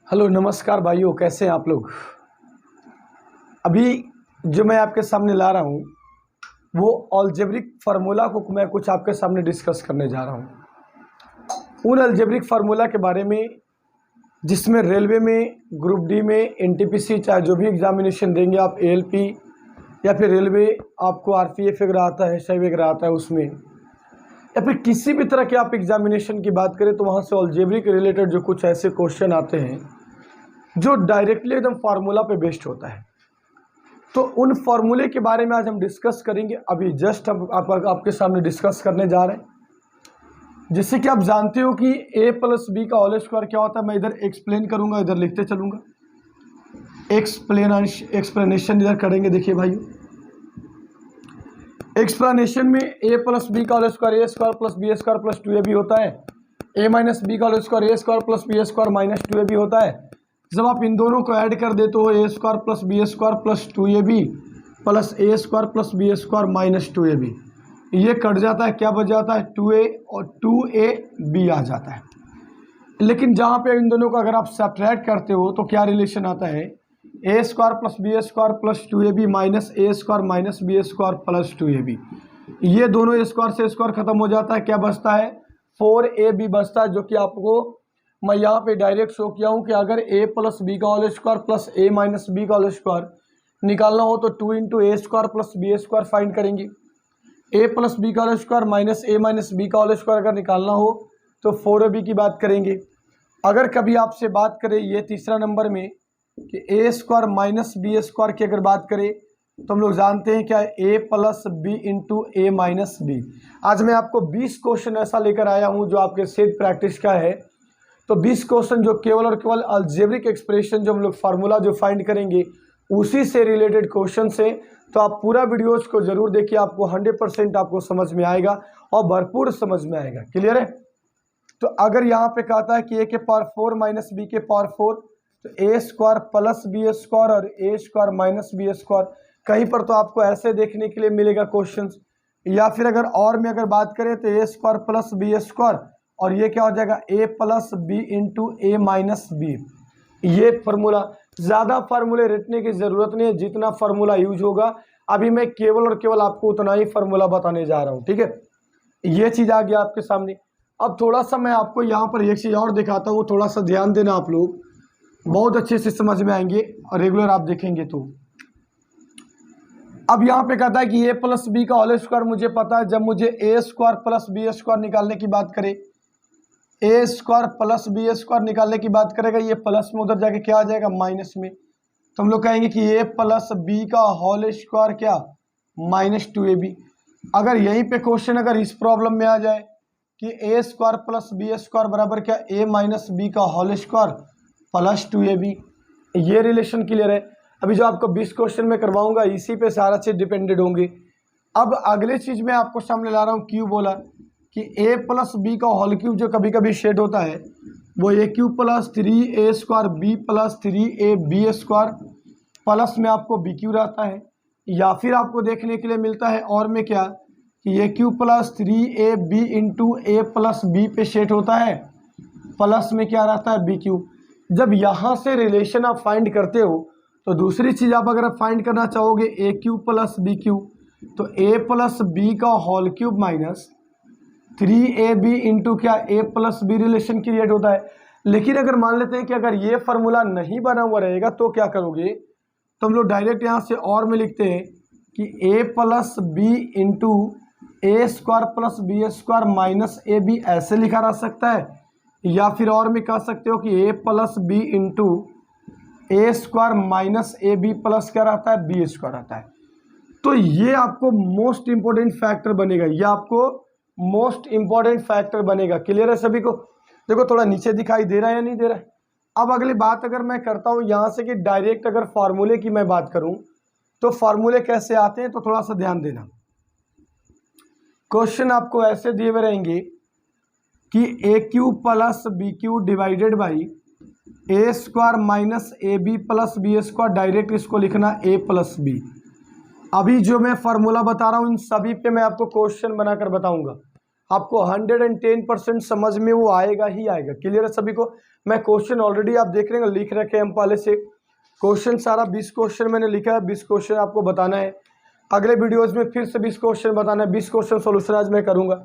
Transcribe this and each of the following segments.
Hello नमस्कार भाइयों, कैसे हैं आप लोग। अभी जो मैं आपके सामने ला रहा हूँ वो अलजेब्रिक फार्मूला को मैं कुछ आपके सामने डिस्कस करने जा रहा हूँ। उन अलजेब्रिक फार्मूला के बारे में जिसमें रेलवे में, ग्रुप डी में, एनटीपीसी, चाहे जो भी एग्जामिनेशन देंगे आप, एएलपी या फिर रेलवे आपको आरपीएफ वगैरह आता है, एसआई वगैरह आता है उसमें, या फिर किसी भी तरह के आप एग्जामिनेशन की बात करें तो वहाँ से अलजेब्रिक रिलेटेड जो कुछ ऐसे क्वेश्चन आते हैं जो डायरेक्टली एकदम फार्मूला पे बेस्ड होता है। तो उन फार्मूले के बारे में आज हम डिस्कस करेंगे। अभी जस्ट हम आपके सामने डिस्कस करने जा रहे हैं। जैसे कि आप जानते हो कि a प्लस बी का होल स्क्वायर क्या होता है। मैं इधर एक्सप्लेन करूंगा, इधर लिखते चलूंगा। एक्सप्लेनेशन इधर करेंगे। देखिए भाइयों, एक्सप्लेनेशन में a प्लस बी का whole square A square plus B square plus 2ab होता है। a माइनस बी का whole square A square plus B square minus 2ab होता है। जब आप इन दोनों को ऐड कर देते हो A square plus B square plus 2ab plus A square plus B square minus 2ab, ये कट जाता है, क्या बच जाता है 2a और 2ab आ जाता है। लेकिन जहाँ पे इन दोनों को अगर आप सब्ट्रैक्ट करते हो तो क्या रिलेशन आता है, A square plus B square plus 2ab minus A square minus B square plus 2ab, ये दोनों स्क्वायर से स्क्वायर खत्म हो जाता है। क्या बचता है 4ab बचता है, जो कि आपको मैं यहाँ पे डायरेक्ट शो किया हूँ कि अगर a प्लस बी का whole square plus a minus B का होल स्क्वायर निकालना हो तो 2 into A square plus B square find करेंगे। a प्लस बी का whole square minus a minus B का होल स्क्वायर अगर निकालना हो तो 4ab की बात करेंगे। अगर कभी आपसे बात करें ये तीसरा नंबर में कि a square minus B square की अगर बात करें तो हम लोग जानते हैं क्या a plus B into A minus B. आज मैं आपको 20 क्वेश्चन ऐसा लेकर आया हूँ जो आपके सेट प्रैक्टिस का है। तो 20 क्वेश्चन जो केवल और केवल अलजेब्रिक एक्सप्रेशन जो हम लोग फार्मूला जो फाइंड करेंगे उसी से रिलेटेड क्वेश्चन से। तो आप पूरा वीडियोज को जरूर देखिए, आपको 100% आपको समझ में आएगा और भरपूर समझ में आएगा। क्लियर है। तो अगर यहाँ पे कहता है कि a के पावर 4 माइनस बी के पावर 4, तो A square plus B square और ए स्क्वायर माइनस बी स्क्वायर, कहीं पर तो आपको ऐसे देखने के लिए मिलेगा क्वेश्चन। या फिर अगर और में अगर बात करें तो A square plus B square और ये क्या हो जाएगा a plus B into A minus B. ये फार्मूला, ज़्यादा फार्मूले रटने की ज़रूरत नहीं है, जितना फार्मूला यूज होगा अभी मैं केवल और केवल आपको उतना ही फार्मूला बताने जा रहा हूँ। ठीक है, ये चीज़ आ गया आपके सामने। अब थोड़ा सा मैं आपको यहाँ पर एक चीज़ और दिखाता हूँ, थोड़ा सा ध्यान देना, आप लोग बहुत अच्छे से समझ में आएंगे और रेगुलर आप देखेंगे तो। अब यहाँ पे कहता है कि a प्लस बी का होल स्क्वायर मुझे पता है। जब मुझे ए स्क्वायर प्लस बी स्क्वायर निकालने की बात करें, ए स्क्वायर प्लस बी स्क्वायर निकालने की बात करेगा, ये प्लस में उधर जाके क्या आ जाएगा माइनस में। तो हम लोग कहेंगे कि ए प्लस बी का होल स्क्वायर क्या माइनस 2ab। अगर यहीं पे क्वेश्चन अगर इस प्रॉब्लम में आ जाए कि A square plus B square बराबर क्या ए माइनस बी का होल स्क्वायर प्लस 2ab, ये रिलेशन क्लियर है। अभी जो आपको 20 क्वेश्चन में करवाऊंगा इसी पे सारा चीज डिपेंडेड होंगे। अब अगले चीज मैं आपको सामने ला रहा हूँ, क्यू बोला कि a प्लस बी का होल क्यूब जो कभी कभी शेड होता है वो a cube plus 3a square B plus 3ab square plus में आपको b क्यूब रहता है। या फिर आपको देखने के लिए मिलता है और में क्या कि a cube plus 3ab into A plus B पे शेड होता है, प्लस में क्या रहता है b क्यूब। जब यहाँ से रिलेशन आप फाइंड करते हो तो दूसरी चीज़ आप अगर फाइंड करना चाहोगे a cube plus b cube, तो a प्लस बी का whole cube minus 3ab into क्या a plus B relation create होता है। लेकिन अगर मान लेते हैं कि अगर ये फार्मूला नहीं बना हुआ रहेगा तो क्या करोगे, तो हम लोग डायरेक्ट यहाँ से और में लिखते हैं कि a plus B into A square plus B square minus A B, ऐसे लिखा रह सकता है। या फिर और में कह सकते हो कि a plus B into A square minus A B plus क्या रहता है बी स्क्वायर रहता है। तो ये आपको मोस्ट इंपॉर्टेंट फैक्टर बनेगा, ये आपको मोस्ट इंपॉर्टेंट फैक्टर बनेगा। क्लियर है सभी को। देखो थोड़ा नीचे दिखाई दे रहा है या नहीं दे रहा है। अब अगली बात अगर मैं करता हूँ यहाँ से कि डायरेक्ट अगर फार्मूले की मैं बात करूँ तो फार्मूले कैसे आते हैं, तो थोड़ा सा ध्यान देना। क्वेश्चन आपको ऐसे दिए हुए रहेंगे कि A cube plus B cube divided by A square minus A B plus B square, direct इसको लिखना a प्लस बी। अभी जो मैं फार्मूला बता रहा हूँ इन सभी पे मैं आपको क्वेश्चन बनाकर बताऊंगा। आपको 110% समझ में वो आएगा ही आएगा। क्लियर है सभी को। मैं क्वेश्चन ऑलरेडी आप देख रहे हैं लिख रखे हैं हम पहले से। क्वेश्चन सारा 20 क्वेश्चन मैंने लिखा है, 20 क्वेश्चन आपको बताना है। अगले वीडियोज़ में फिर से 20 क्वेश्चन बताना है, 20 क्वेश्चन सोल्यूशन आज मैं करूँगा।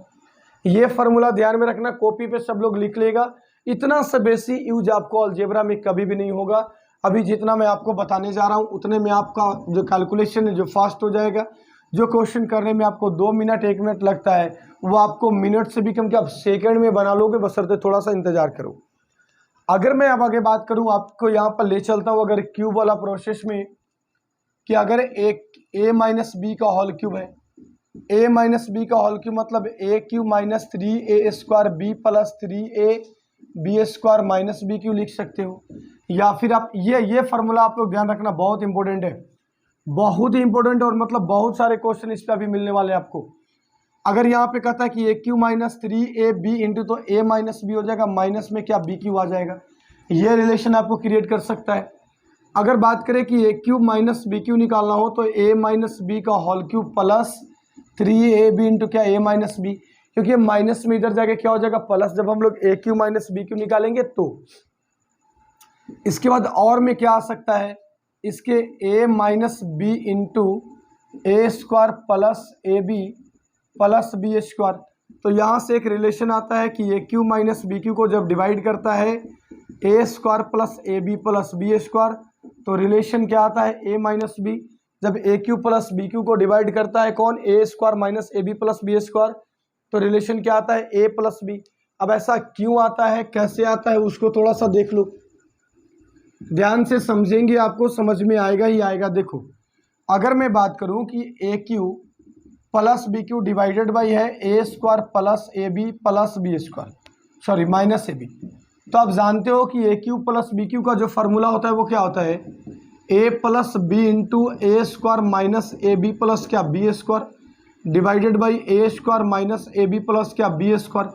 ये फार्मूला ध्यान में रखना, कॉपी पे सब लोग लिख लेगा। इतना से बेसी यूज आपको अलजेब्रा में कभी भी नहीं होगा। अभी जितना मैं आपको बताने जा रहा हूँ उतने में आपका जो कैलकुलेशन है जो फास्ट हो जाएगा। जो क्वेश्चन करने में आपको 2 मिनट 1 मिनट लगता है वो आपको मिनट से भी कम कि आप सेकंड में बना लोगे, बशर्ते थोड़ा सा इंतजार करो। अगर मैं अब आगे बात करूँ आपको यहाँ पर ले चलता हूँ अगर क्यूब वाला प्रोसेस में, कि अगर एक a माइनस बी का होल क्यूब है, a माइनस बी का होल क्यूब मतलब a cube minus 3a square b plus 3a B square minus B cube लिख सकते हो। या फिर आप ये फार्मूला आप लोग ध्यान रखना, बहुत इंपॉर्टेंट है, बहुत ही इंपॉर्टेंट। और मतलब बहुत सारे क्वेश्चन इस पर अभी मिलने वाले हैं आपको। अगर यहाँ पे कहता है कि a cube minus 3ab into, तो a माइनस बी हो जाएगा, माइनस में क्या b क्यू आ जाएगा। ये रिलेशन आपको क्रिएट कर सकता है। अगर बात करें कि a cube minus B cube निकालना हो तो a माइनस बी का whole cube plus 3ab into क्या a माइनस बी, क्योंकि माइनस में इधर जाके क्या हो जाएगा प्लस, जब हम लोग a cube minus B cube निकालेंगे तो। इसके बाद और में क्या आ सकता है, इसके a minus B into A square plus A B plus B square. तो यहाँ से एक रिलेशन आता है कि A cube minus B cube को जब डिवाइड करता है A square plus A B plus B square, तो रिलेशन क्या आता है ए माइनस बी। जब A cube plus B cube को डिवाइड करता है कौन, A square minus A B plus B square, तो रिलेशन क्या आता है ए प्लस बी। अब ऐसा क्यों आता है, कैसे आता है, उसको थोड़ा सा देख लो, ध्यान से समझेंगे आपको समझ में आएगा ही आएगा। देखो अगर मैं बात करूं कि A cube plus B cube divided by है A square plus A B plus B square, sorry minus A B, तो आप जानते हो कि A cube plus B cube का जो फार्मूला होता है वो क्या होता है, A plus B into A square minus A B plus क्या B square divided by A square minus A B plus क्या बी स्क्वायर।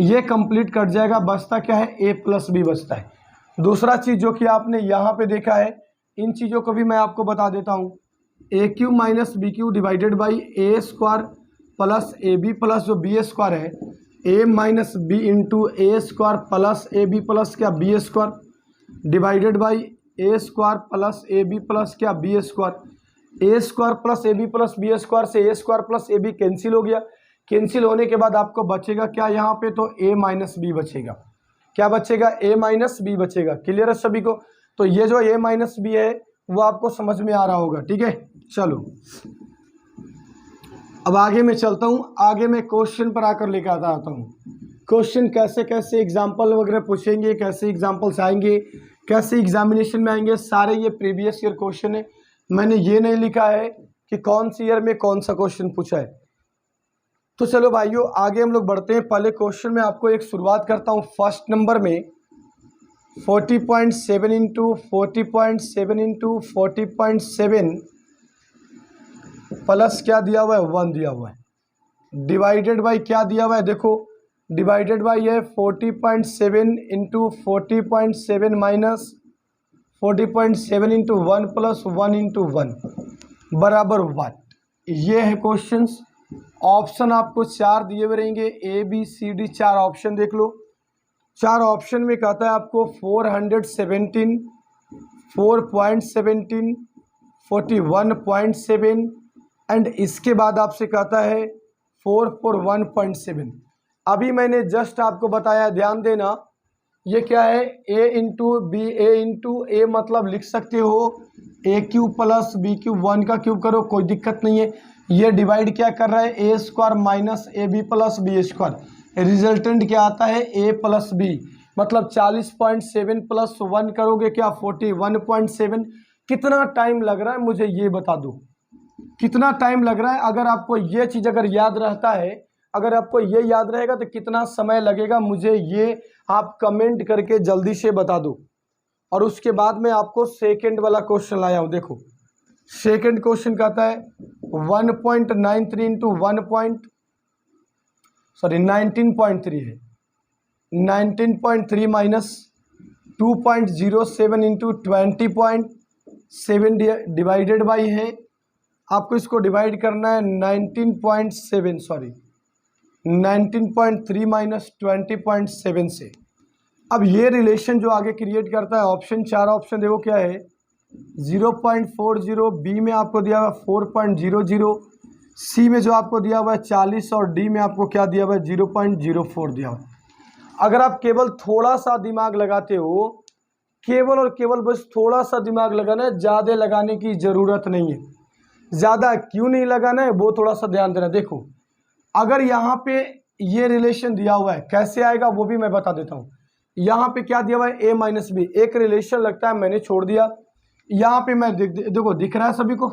ये कंप्लीट कट जाएगा, बचता क्या है ए प्लस बी बचता है। दूसरा चीज़ जो कि आपने यहाँ पे देखा है, इन चीज़ों को भी मैं आपको बता देता हूँ। A cube minus B cube divided by A square plus A B plus जो बी स्क्वायर है, A minus B into A square plus A B plus क्या B square divided by A square plus A B plus क्या B square. A square plus A B plus B square से A square plus A B cancel हो गया। Cancel होने के बाद आपको बचेगा क्या यहाँ पे, तो ए माइनस बी बचेगा। क्या बचेगा, ए माइनस बी बचेगा। क्लियर है सभी को। तो ये जो ए माइनस बी है वो आपको समझ में आ रहा होगा, ठीक है। चलो अब आगे मैं चलता हूँ, आगे मैं क्वेश्चन पर आकर लेकर आता हूँ। क्वेश्चन कैसे कैसे एग्जाम्पल वगैरह पूछेंगे, कैसे एग्जाम्पल्स आएंगे, कैसे एग्जामिनेशन में आएंगे, सारे ये प्रीवियस ईयर क्वेश्चन है। मैंने ये नहीं लिखा है कि कौन सी ईयर में कौन सा क्वेश्चन पूछा है। तो चलो भाइयों आगे हम लोग बढ़ते हैं। पहले क्वेश्चन में आपको एक शुरुआत करता हूँ। फर्स्ट नंबर में 40.7 इंटू 40.7 इंटू 40.7 प्लस क्या दिया हुआ है 1 दिया हुआ है, डिवाइडेड बाई क्या दिया हुआ है, देखो डिवाइडेड बाई है 40.7 into 40.7 minus 40.7 into 1 plus 1 into 1 बराबर 1। ये है क्वेश्चंस। ऑप्शन आपको 4 दिए हुए रहेंगे, A B C D 4 option देख लो। 4 ऑप्शन में कहता है आपको 417, 4.17, 41.7 एंड इसके बाद आपसे कहता है 441.7। अभी मैंने जस्ट आपको बताया, ध्यान देना, ये क्या है a into B, A into A मतलब लिख सकते हो A cube plus B cube, 1 का क्यूब करो कोई दिक्कत नहीं है। ये डिवाइड क्या कर रहा है A square minus A B plus B square, resultant क्या आता है ए प्लस बी, मतलब 40.7 प्लस 1 करोगे क्या 41.7। कितना टाइम लग रहा है मुझे ये बता दो, कितना टाइम लग रहा है। अगर आपको ये चीज़ अगर याद रहता है, अगर आपको ये याद रहेगा तो कितना समय लगेगा मुझे ये आप कमेंट करके जल्दी से बता दो। और उसके बाद में आपको सेकंड वाला क्वेश्चन लाया हूँ। देखो सेकंड क्वेश्चन कहता है 1.93 इंटू 19.3 है, 19.3 माइनस 2.07 इंटू 20.7 डिवाइडेड बाई है, आपको इसको डिवाइड करना है 19.7, सॉरी 19.3 माइनस 20.7 से। अब ये रिलेशन जो आगे क्रिएट करता है ऑप्शन 4 ऑप्शन देखो क्या है 0.40, बी में आपको दिया हुआ 4.00, सी में जो आपको दिया हुआ है 40 और डी में आपको क्या दिया हुआ है 0.04 दिया हुआ है। अगर आप केवल थोड़ा सा दिमाग लगाते हो, केवल और केवल बस थोड़ा सा दिमाग लगाना है, ज़्यादा लगाने की ज़रूरत नहीं है। ज़्यादा क्यों नहीं लगाना है वो थोड़ा सा ध्यान देना। देखो अगर यहाँ पे ये रिलेशन दिया हुआ है कैसे आएगा वो भी मैं बता देता हूँ। यहाँ पे क्या दिया हुआ है a माइनस बी, एक रिलेशन लगता है मैंने छोड़ दिया। यहाँ पे मैं देखो दिख रहा है सभी को।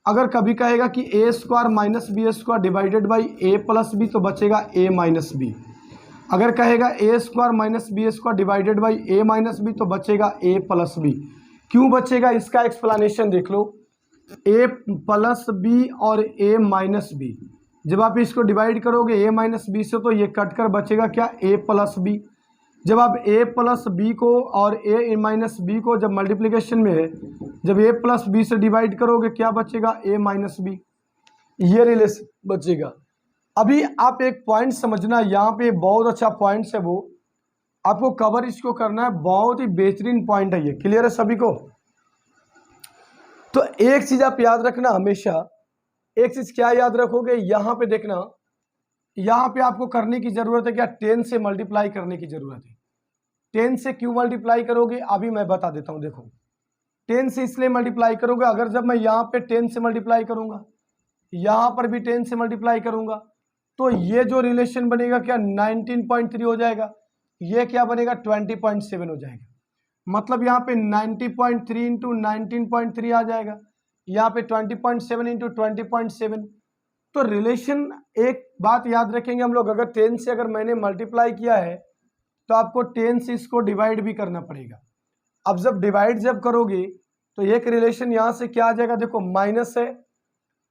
अगर कभी कहेगा कि A square minus B square divided by A plus B तो बचेगा a माइनस बी। अगर कहेगा A square minus B square divided by A minus B तो बचेगा a प्लस बी। क्यों बचेगा इसका एक्सप्लेनेशन देख लो। a प्लस बी और a माइनस बी, जब आप इसको डिवाइड करोगे a माइनस बी से तो ये कट कर बचेगा क्या a प्लस बी। जब आप a प्लस बी को और a माइनस बी को जब मल्टीप्लिकेशन में है, जब a प्लस बी से डिवाइड करोगे क्या बचेगा a माइनस बी, ये रिलेशन बचेगा। अभी आप एक पॉइंट समझना, यहाँ पे बहुत अच्छा पॉइंट है, वो आपको कवर इसको करना है, बहुत ही बेहतरीन पॉइंट है ये। क्लियर है सभी को। तो एक चीज आप याद रखना हमेशा, एक चीज क्या याद रखोगे, यहाँ पे देखना, यहाँ पे आपको करने की जरूरत है क्या 10 से मल्टीप्लाई करने की जरूरत है। 10 से क्यों मल्टीप्लाई करोगे अभी मैं बता देता हूँ। देखो 10 से इसलिए मल्टीप्लाई करोगे, अगर जब मैं यहाँ पे 10 से मल्टीप्लाई करूंगा, यहाँ पर भी 10 से मल्टीप्लाई करूंगा, तो ये जो रिलेशन बनेगा क्या 19.3 हो जाएगा, ये क्या बनेगा 20.7 हो जाएगा। मतलब यहाँ पे 90.3 इंटू 19.3 आ जाएगा, यहाँ पे 20.7 इंटू 20.7। तो रिलेशन, एक बात याद रखेंगे हम लोग, अगर 10 से अगर मैंने मल्टीप्लाई किया है तो आपको 10 से इसको डिवाइड भी करना पड़ेगा। अब जब डिवाइड जब करोगे तो एक रिलेशन यहाँ से क्या आ जाएगा, देखो माइनस है,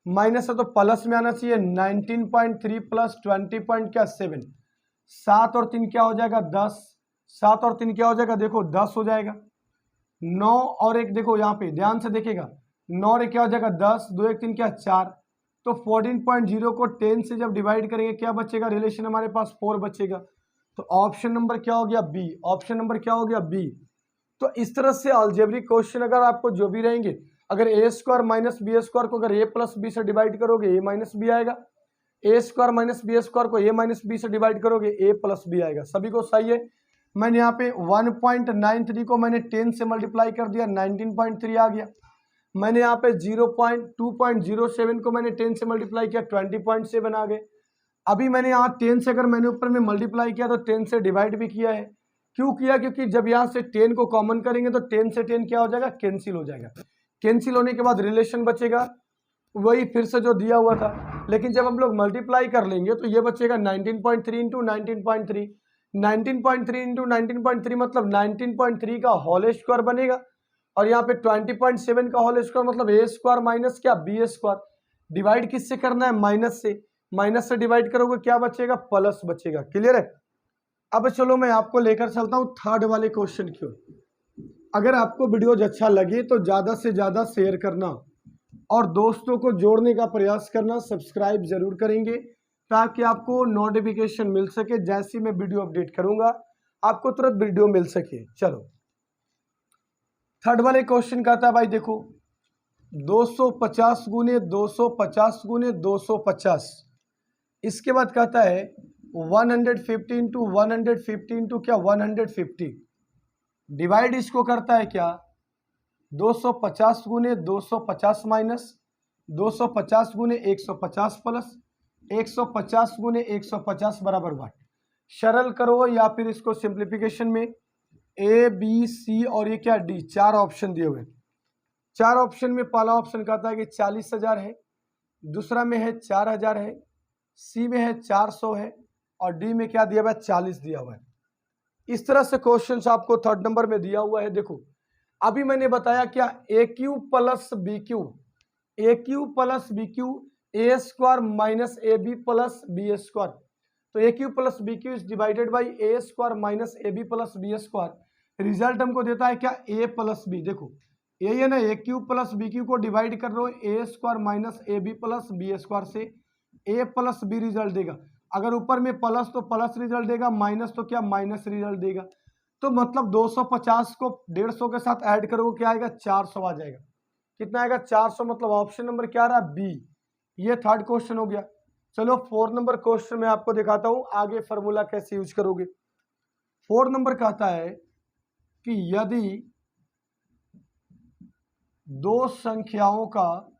माइनस है तो प्लस में आना चाहिए। 19.3 प्लस 20.7, 7 और 3 क्या हो जाएगा 10, 7 और 3 क्या हो जाएगा देखो 10 हो जाएगा। 9 और 1 देखो यहाँ पे ध्यान से देखेगा, 9 और 1 क्या हो जाएगा 10, 2 1 3 क्या 4। तो 14.0 को 10 से जब डिवाइड करेंगे क्या बचेगा, रिलेशन हमारे पास 4 बचेगा। तो ऑप्शन नंबर क्या हो गया बी, ऑप्शन नंबर क्या हो गया बी। तो इस तरह से अलजेब्रिक क्वेश्चन अगर आपको जो भी रहेंगे, अगर ए स्क्वायर माइनस बी स्क्वायर को अगर ए प्लस बी से डिवाइड करोगे ए माइनस बी आएगा, ए स्क्वायर माइनस बी स्क्वायर को ए माइनस बी से डिवाइड करोगे ए प्लस बी आएगा। सभी को सही है। मैंने यहाँ पे 1.93 को मैंने 10 से मल्टीप्लाई कर दिया, 19.3 आ गया। मैंने यहाँ पे 2.07 को मैंने 10 से मल्टीप्लाई किया, 20.7 आ गए। अभी मैंने यहाँ 10 से अगर मैंने ऊपर में मल्टीप्लाई किया तो 10 से डिवाइड भी किया है। क्यों किया, क्योंकि जब यहाँ से 10 को कॉमन करेंगे तो 10 से 10 क्या हो जाएगा कैंसिल हो जाएगा। कैंसिल होने के बाद रिलेशन बचेगा वही फिर से जो दिया हुआ था, लेकिन जब हम लोग मल्टीप्लाई कर लेंगे तो ये बचेगा 19.3 इंटू 19.3, 19.3 इंटू 19.3 मतलब 19.3 का होल स्क्वायर बनेगा, और यहाँ पे 20.7 का होल स्क्वायर मतलब ए स्क्वायर माइनस क्या बी स्क्वायर। डिवाइड किससे करना है, माइनस से, माइनस से डिवाइड करोगे क्या बचेगा प्लस बचेगा। क्लियर है। अब चलो मैं आपको लेकर चलता हूँ थर्ड वाले क्वेश्चन की ओर। अगर आपको वीडियो अच्छा लगे तो ज़्यादा से ज़्यादा शेयर करना और दोस्तों को जोड़ने का प्रयास करना, सब्सक्राइब जरूर करेंगे ताकि आपको नोटिफिकेशन मिल सके, जैसी मैं वीडियो अपडेट करूंगा आपको तुरंत वीडियो मिल सके। चलो थर्ड वाले क्वेश्चन कहता है भाई देखो 250 गुने 250 गुने 250, इसके बाद कहता है 150 इंटू 150 इंटू क्या 150, डिवाइड इसको करता है क्या 250 गुने 250 माइनस 250 गुने 150 प्लस 150 गुने 150 बराबर वाट। सरल करो या फिर इसको सिंप्लीफिकेशन में ए बी सी और ये क्या डी, चार ऑप्शन दिए हुए। चार ऑप्शन में पहला ऑप्शन कहता है कि 40,000 है, दूसरा में है 4,000 है, सी में है 400 है, और डी में क्या दिया हुआ है 40 दिया हुआ है। इस तरह से क्वेश्चन आपको थर्ड नंबर में दिया हुआ है। देखो अभी मैंने बताया क्या A cube plus B cube, A cube plus B cube A square minus A B plus B square. तो A cube plus B cube is divided by A square minus A B plus B square. Result हमको देता है क्या ए plus B. देखो यही है ना, A cube plus B cube को डिवाइड कर रहे हो A square minus A B plus B square से, ए प्लस बी रिजल्ट देगा। अगर ऊपर में प्लस तो प्लस रिजल्ट देगा, माइनस तो क्या माइनस रिजल्ट देगा। तो मतलब 250 को 150 के साथ ऐड करोगे क्या आएगा 400 आ जाएगा। कितना आएगा 400, मतलब ऑप्शन नंबर क्या रहा बी। ये थर्ड क्वेश्चन हो गया। चलो 4 नंबर क्वेश्चन में आपको दिखाता हूं आगे फॉर्मूला कैसे यूज करोगे। 4 नंबर कहता है कि यदि दो संख्याओं का,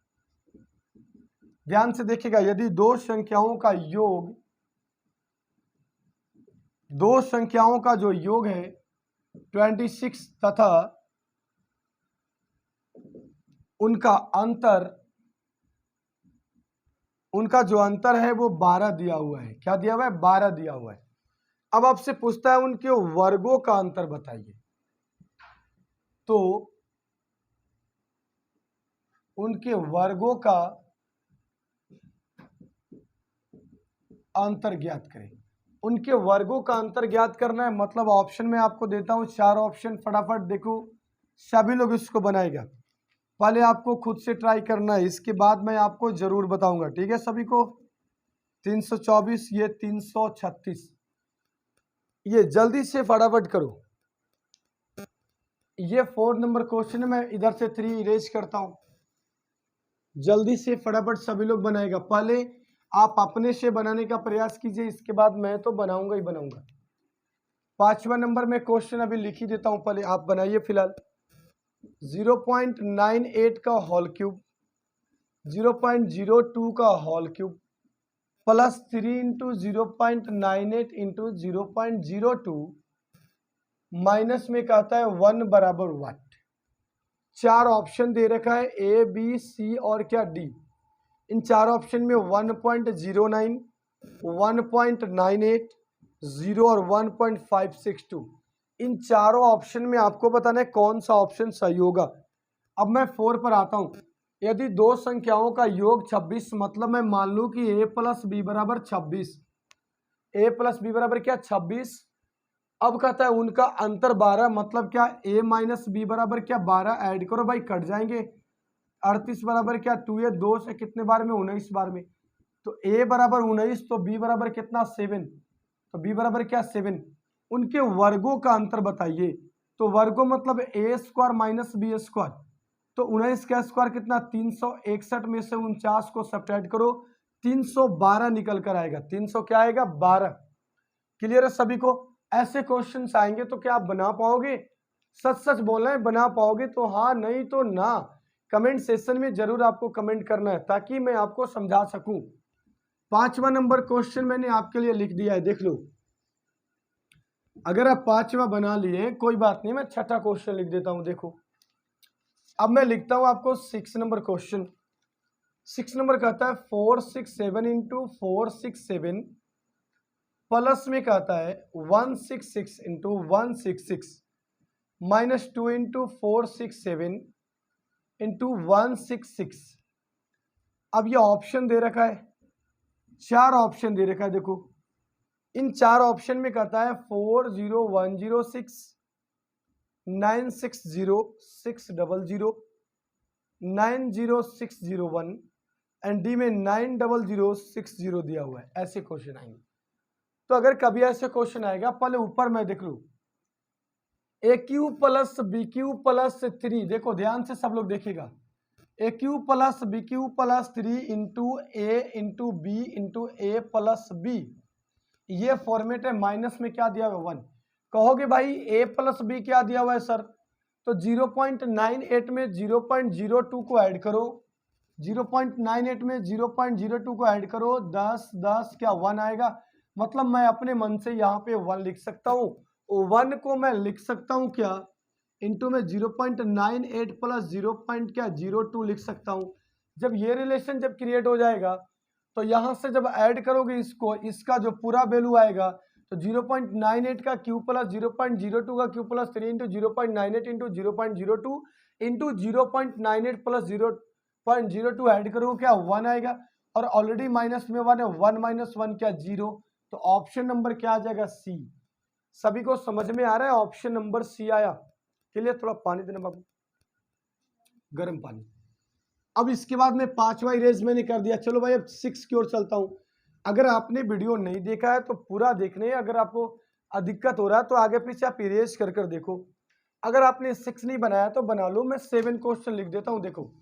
ध्यान से देखिएगा, यदि दो संख्याओं का योग, दो संख्याओं का जो योग है 26 तथा उनका अंतर, उनका जो अंतर है वो 12 दिया हुआ है। क्या दिया हुआ है 12 दिया हुआ है। अब आपसे पूछता है उनके वर्गों का अंतर बताइए। तो उनके वर्गों का अंतर ज्ञात करें। उनके वर्गों का अंतर ज्ञात करना है, मतलब ऑप्शन में आपको देता हूं 4 ऑप्शन, फटाफट देखो सभी लोग इसको बनाएगा। पहले आपको खुद से ट्राई करना है, इसके बाद मैं आपको जरूर बताऊंगा, ठीक है सभी को। 324, ये 336, ये जल्दी से फटाफट करो। ये 4 नंबर क्वेश्चन में इधर से 3 इरेज करता हूं, जल्दी से फटाफट सभी लोग बनाएगा। पहले आप अपने से बनाने का प्रयास कीजिए, इसके बाद मैं तो बनाऊंगा ही बनाऊंगा। 5वां नंबर में क्वेश्चन अभी लिख ही देता हूं, पहले आप बनाइए फिलहाल। 0.98 का होल क्यूब, 0.02 का whole cube plus 3 into 0.98 into 0.02 minus में कहता है 1 बराबर वाट। 4 ऑप्शन दे रखा है ए बी सी और क्या डी। इन 4 ऑप्शन में 1.09, 1.98, 0 और 1.562, इन चारों ऑप्शन में आपको बताना है कौन सा ऑप्शन सही होगा। अब मैं 4 पर आता हूं। यदि दो संख्याओं का योग 26, मतलब मैं मान लूं कि a प्लस बी बराबर 26, a प्लस बी बराबर क्या 26। अब कहता है उनका अंतर 12, मतलब क्या a माइनस बी बराबर क्या 12, ऐड करो भाई कट जाएंगे। 38 बराबर क्या 2, ये 2 से कितने बार में 19 बार में, तो a बराबर 19, तो b बराबर कितना 7, तो b बराबर क्या 7। उनके वर्गों का अंतर बताइए। तो वर्गों मतलब a square minus B square, तो 19 का स्क्वायर कितना 361 में से 49 को सब्ट्रैक्ट करो, 312 निकल कर आएगा। 300 क्या आएगा 12। क्लियर है सभी को। ऐसे क्वेश्चन आएंगे तो क्या आप बना पाओगे? सच सच बोलना है, बना पाओगे तो हाँ, नहीं तो ना। कमेंट सेक्शन में जरूर आपको कमेंट करना है ताकि मैं आपको समझा सकूं। 5वां नंबर क्वेश्चन मैंने आपके लिए लिख दिया है, देख लो। अगर आप 5वां बना लिए कोई बात नहीं, मैं 6ठा क्वेश्चन लिख देता हूं। देखो अब मैं लिखता हूं आपको 6 नंबर क्वेश्चन। 6 नंबर कहता है 467 इंटू 467 प्लस में कहता है 166 इंटू 166 माइनस 2 इंटू 467 इंटू 166। अब ये ऑप्शन दे रखा है, 4 ऑप्शन दे रखा है। देखो इन 4 ऑप्शन में कहता है 40106 960 600 90601 एंड डी में 90060 दिया हुआ है। ऐसे क्वेश्चन आएंगे। तो अगर कभी ऐसे क्वेश्चन आएगा, पहले ऊपर मैं देख लू A cube plus B cube plus 3, देखो ध्यान से सब लोग देखिएगा। A cube plus B cube plus 3 into A into B into A plus B, ये फॉर्मेट है। माइनस में क्या दिया हुआ 1। कहोगे भाई a प्लस बी क्या दिया हुआ है सर, तो 0.98 में 0.02 को ऐड करो, 0.98 में 0.02 को ऐड करो, 10 10 क्या 1 आएगा। मतलब मैं अपने मन से यहाँ पे 1 लिख सकता हूँ। 1 को मैं लिख सकता हूँ क्या इंटू में 0.98 प्लस 0.02 लिख सकता हूँ। जब ये रिलेशन जब क्रिएट हो जाएगा तो यहाँ से जब ऐड करोगे इसको, इसका जो पूरा वैल्यू आएगा तो 0.98 का क्यू प्लस 0.02 का Q plus 3 into 0.98 into 0.02 into 0.98 plus 0.02 add करोगे क्या 1 आएगा। और ऑलरेडी माइनस में 1 है, 1 माइनस 1 क्या 0। तो ऑप्शन नंबर क्या आ जाएगा सी। सभी को समझ में आ रहा है? ऑप्शन नंबर सी आया। के लिए थोड़ा पानी देना बाबू, गर्म पानी। अब इसके बाद में 5वां इरेज मैंने कर दिया। चलो भाई अब 6 की ओर चलता हूं। अगर आपने वीडियो नहीं देखा है तो पूरा देखने, अगर आपको दिक्कत हो रहा है तो आगे पीछे आप इरेज कर कर देखो। अगर आपने 6 नहीं बनाया तो बना लो। मैं 7 क्वेश्चन लिख देता हूं। देखो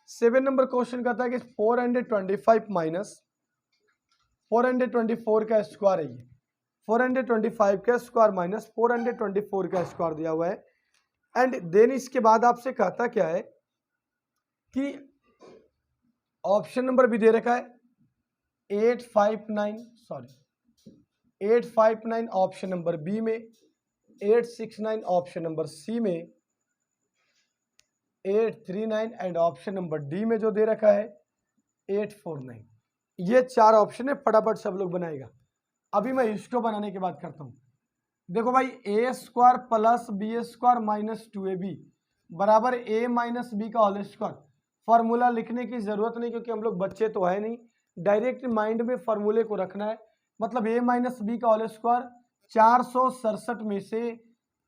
7 नंबर क्वेश्चन कहता है कि 425 माइनस 424 का स्क्वायर है। ये 425 का स्क्वायर माइनस 424 का स्क्वायर दिया हुआ है। एंड देन इसके बाद आपसे कहता क्या है कि ऑप्शन नंबर भी दे रखा है 859 ऑप्शन नंबर बी में, 869 ऑप्शन नंबर सी में, 839 एंड ऑप्शन नंबर डी में जो दे रखा है 849। ये 4 ऑप्शन है, फटाफट सब लोग बनाएगा। अभी मैं इसको बनाने की बात करता हूं। देखो भाई A square plus B square minus 2ab बराबर ए माइनस बी का होल स्क्वायर। फॉर्मूला लिखने की जरूरत नहीं क्योंकि हम लोग बच्चे तो है नहीं, डायरेक्ट माइंड में फॉर्मूले को रखना है। मतलब ए माइनस बी का होल स्क्वायर 467 में से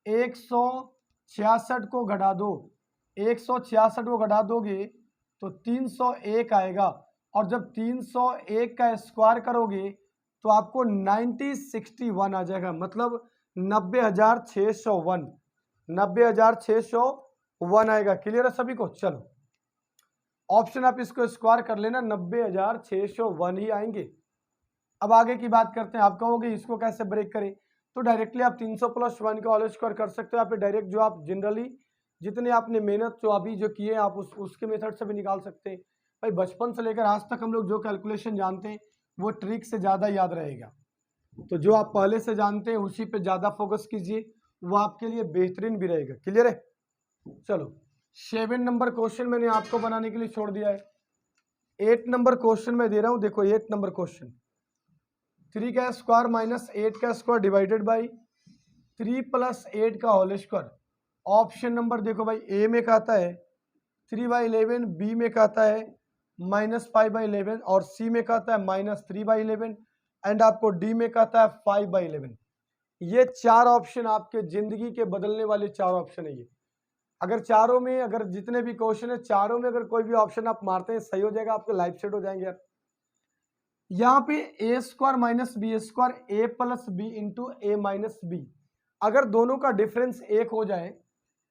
166 को घटा दो, 166 को घटा दोगे तो 301 आएगा। और जब 301 का स्क्वायर करोगे तो आपको 9061 आ जाएगा, मतलब 90,601, 90,601 आएगा। क्लियर है सभी को? चलो ऑप्शन आप इसको स्क्वायर कर लेना, 90,601 ही आएंगे। अब आगे की बात करते हैं। आप कहोगे इसको कैसे ब्रेक करें, तो डायरेक्टली आप 300 + 1 का होल स्क्वायर कर सकते हो। आप डायरेक्ट जो आप जनरली जितने आपने मेहनत जो अभी जो किए आप उसके मेथड से भी निकाल सकते हैं। भाई बचपन से लेकर आज तक हम लोग जो कैलकुलेशन जानते हैं वो ट्रिक से ज़्यादा याद रहेगा। तो जो आप पहले से जानते हैं उसी पे ज़्यादा फोकस कीजिए, वो आपके लिए बेहतरीन भी रहेगा। क्लियर है? चलो 7 नंबर क्वेश्चन मैंने आपको बनाने के लिए छोड़ दिया है। 8 नंबर क्वेश्चन मैं दे रहा हूँ। देखो 8 नंबर क्वेश्चन 3 का स्क्वायर माइनस 8 का स्क्वायर डिवाइडेड बाई 3 + 8 का होल स्क्वायर। ऑप्शन नंबर देखो भाई ए में कहता है 3/11, बी में कहता है -5/11 और सी में कहता है -3/11 एंड आपको डी में कहता है 5/11। ये 4 ऑप्शन आपके जिंदगी के बदलने वाले 4 ऑप्शन है। ये अगर चारों में, अगर जितने भी क्वेश्चन है चारों में अगर कोई भी ऑप्शन आप मारते हैं सही हो जाएगा, आपके लाइफ सेट हो जाएंगे यार। यहाँ पे ए square minus B square A plus B into A minus B, अगर दोनों का डिफरेंस 1 हो जाए,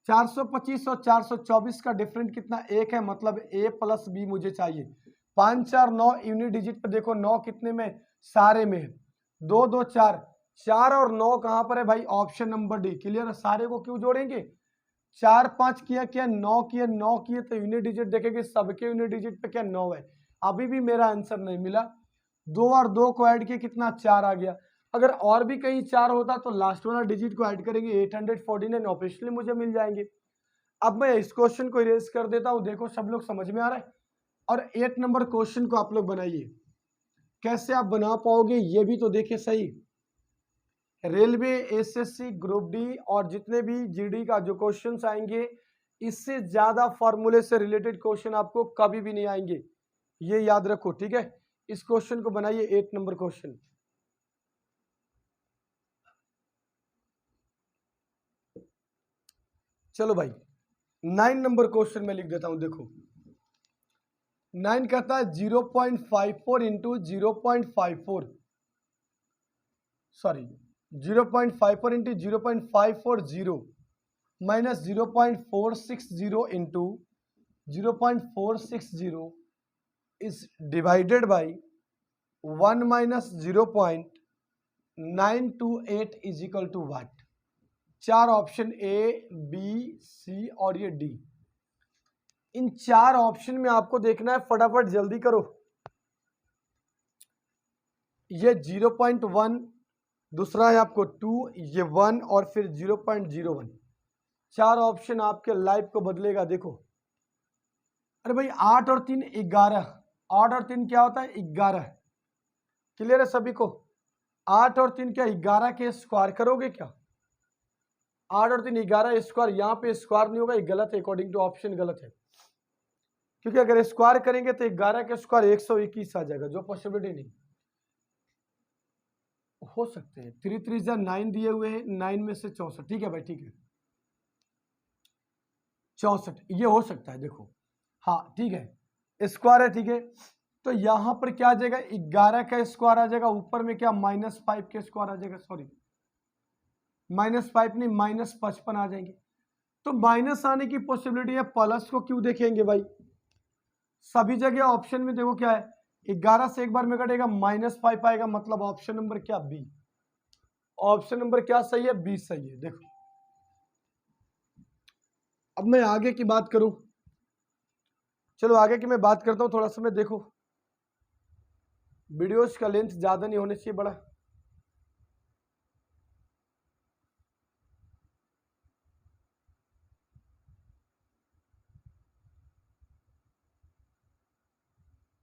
425 और 424 का डिफरेंस कितना? 1 है, मतलब ए प्लस बी मुझे चाहिए। 5 4 9 यूनिट डिजिट पे देखो 9 कितने में? सारे में है। 2 2 4, 4 और 9 कहाँ पर है भाई? Option number D. क्लियर है? सारे को क्यों जोड़ेंगे? 4 5 किया क्या? 9 किए, 9 किए तो यूनिट डिजिट देखेंगे सबके यूनिट डिजिट पे क्या 9 है। अभी भी मेरा आंसर नहीं मिला। 2 और 2 को ऐड किए कितना? 4 आ गया। अगर और भी कहीं 4 होता तो लास्ट वाला डिजिट को ऐड करेंगे 849 ऑब्वियसली मुझे मिल जाएंगे। अब मैं इस क्वेश्चन को इरेज कर देता हूं। देखो सब लोग समझ में आ रहा है? और 8 नंबर क्वेश्चन को आप लोग बनाइए। कैसे आप बना पाओगे ये भी तो देखिए सही। रेलवे, एसएससी, ग्रुप डी और जितने भी जीडी का जो क्वेश्चंस आएंगे इससे ज्यादा फॉर्मूले से रिलेटेड क्वेश्चन आपको कभी भी नहीं आएंगे, ये याद रखो। ठीक है? इस क्वेश्चन को बनाइए 8 नंबर क्वेश्चन। चलो भाई 9 नंबर क्वेश्चन में लिख देता हूं। देखो 9 कहता है 0.54 into 0.54, sorry 0.54 into 0.540 minus 0.460 into 0.460 is divided by 1 minus 0.928 is equal to what? 4 option A, B, C और ये डी। इन 4 ऑप्शन में आपको देखना है, फटाफट जल्दी करो। ये 0.1, दूसरा है आपको 2, ये 1 और फिर 0.01। 4 ऑप्शन आपके लाइफ को बदलेगा। देखो अरे भाई 8 और 3 11, 8 और 3 क्या होता है? 11। क्लियर है सभी को? 8 और 3 क्या 11 के स्क्वायर करोगे क्या? 8 और 3 11 स्क्वायर, यहाँ पे स्क्वायर नहीं होगा, ये गलत है, अकॉर्डिंग टू ऑप्शन गलत है। क्योंकि अगर स्क्वायर करेंगे तो 11 के स्क्वायर 121 आ जाएगा, जो पॉसिबिलिटी नहीं हो सकते हैं। 3 3 9 दिए हुए हैं, 9 में से 64। ठीक है भाई, ठीक है 64 ये हो सकता है। देखो हाँ ठीक है, स्क्वायर है। ठीक है तो यहाँ पर क्या आ जाएगा 11 का स्क्वायर आ जाएगा, ऊपर में क्या -5 का स्क्वायर आ जाएगा, सॉरी -5 नहीं -55 आ जाएंगे। तो माइनस आने की पॉसिबिलिटी है, प्लस को क्यों देखेंगे भाई, सभी जगह ऑप्शन में देखो क्या है 11 से एक बार में कटेगा -5 आएगा, मतलब ऑप्शन नंबर क्या बी, ऑप्शन नंबर क्या सही है, बी सही है। देखो अब मैं आगे की बात करूं, चलो आगे की मैं बात करता हूं, थोड़ा सा मैं देखो वीडियोस का लेंथ ज्यादा नहीं होने चाहिए बड़ा।